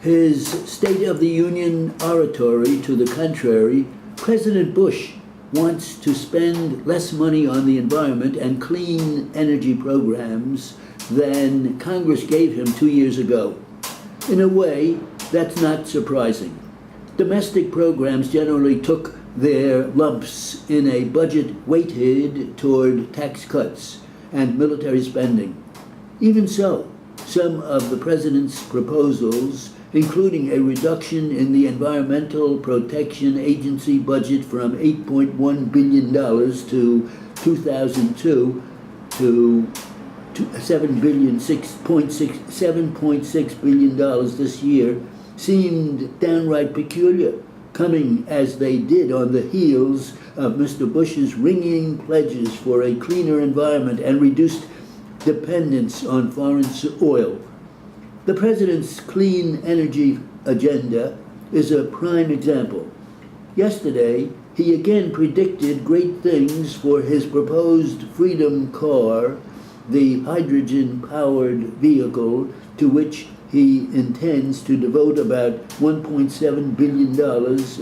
his State of the Union oratory to the contrary, President Bush wants to spend less money on the environment and clean energy programs than Congress gave him 2 years ago. In a way, that's not surprising. Domestic programs generally took their lumps in a budget weighted toward tax cuts and military spending. Even so, some of the president's proposals, including a reduction in the Environmental Protection Agency budget from $8.1 billion to 2002 to $7.6 billion this year, seemed downright peculiar, coming as they did on the heels of Mr. Bush's ringing pledges for a cleaner environment and reduced dependence on foreign oil. The president's clean energy agenda is a prime example. Yesterday, he again predicted great things for his proposed Freedom Car, the hydrogen-powered vehicle to which he intends to devote about $1.7 billion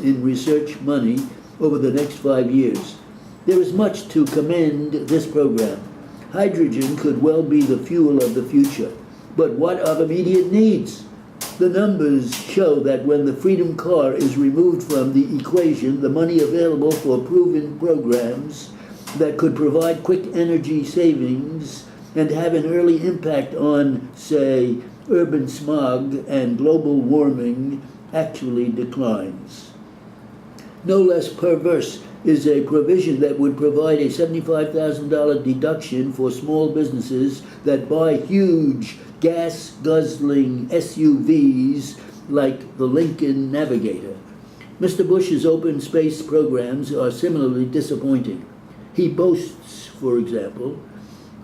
in research money over the next 5 years. There is much to commend this program. Hydrogen could well be the fuel of the future. But what of immediate needs? The numbers show that when the Freedom Car is removed from the equation, the money available for proven programs that could provide quick energy savings and have an early impact on, say, urban smog and global warming actually declines. No less perverse is a provision that would provide a $75,000 deduction for small businesses that buy huge gas-guzzling SUVs like the Lincoln Navigator. Mr. Bush's open space programs are similarly disappointing. He boasts, for example,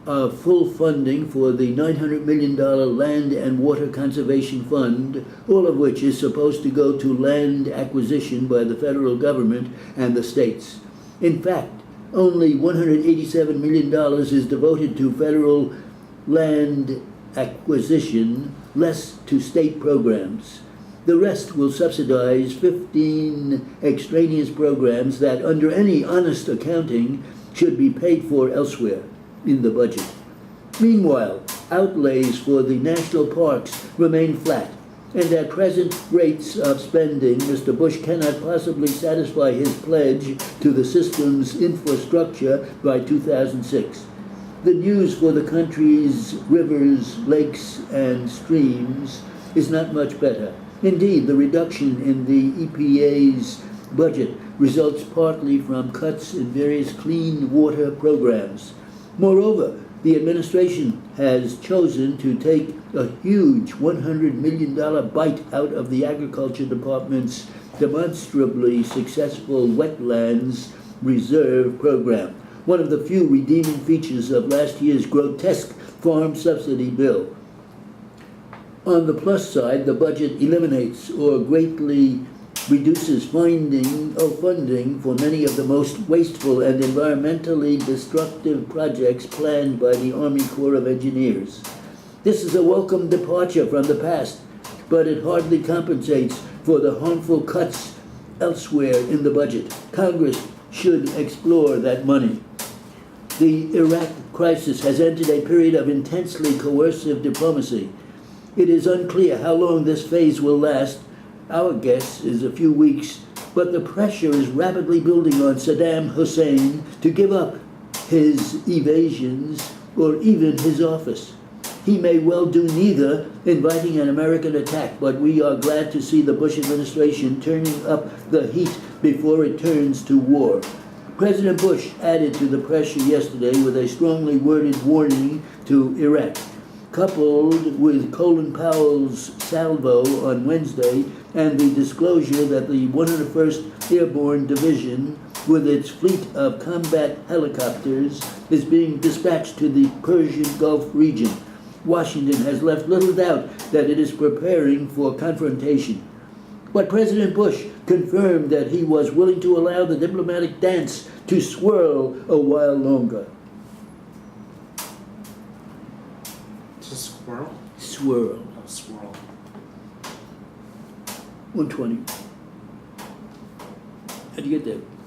of full funding for the $900 million Land and Water Conservation Fund, all of which is supposed to go to land acquisition by the federal government and the states. In fact, only $187 million is devoted to federal land acquisition, less to state programs. The rest will subsidize 15 extraneous programs that, under any honest accounting, should be paid for elsewhere in the budget. Meanwhile, outlays for the national parks remain flat, and at present rates of spending, Mr. Bush cannot possibly satisfy his pledge to the system's infrastructure by 2006. The news for the country's rivers, lakes, and streams is not much better. Indeed, the reduction in the EPA's budget results partly from cuts in various clean water programs. Moreover, the administration has chosen to take a huge $100 million bite out of the Agriculture Department's demonstrably successful Wetlands Reserve program, one of the few redeeming features of last year's grotesque farm subsidy bill. On the plus side, the budget eliminates or greatly reduces funding for many of the most wasteful and environmentally destructive projects planned by the Army Corps of Engineers. This is a welcome departure from the past, but it hardly compensates for the harmful cuts elsewhere in the budget. Congress should explore that money. The Iraq crisis has entered a period of intensely coercive diplomacy. It is unclear how long this phase will last. Our guess is a few weeks, but the pressure is rapidly building on Saddam Hussein to give up his evasions or even his office. He may well do neither, inviting an American attack, but we are glad to see the Bush administration turning up the heat before it turns to war. President Bush added to the pressure yesterday with a strongly worded warning to Iraq, coupled with Colin Powell's salvo on Wednesday and the disclosure that the 101st Airborne Division, with its fleet of combat helicopters, is being dispatched to the Persian Gulf region. Washington has left little doubt that it is preparing for confrontation. But President Bush confirmed that he was willing to allow the diplomatic dance to swirl a while longer. To squirrel? Swirl. Oh, swirl. 120. How'd you get that?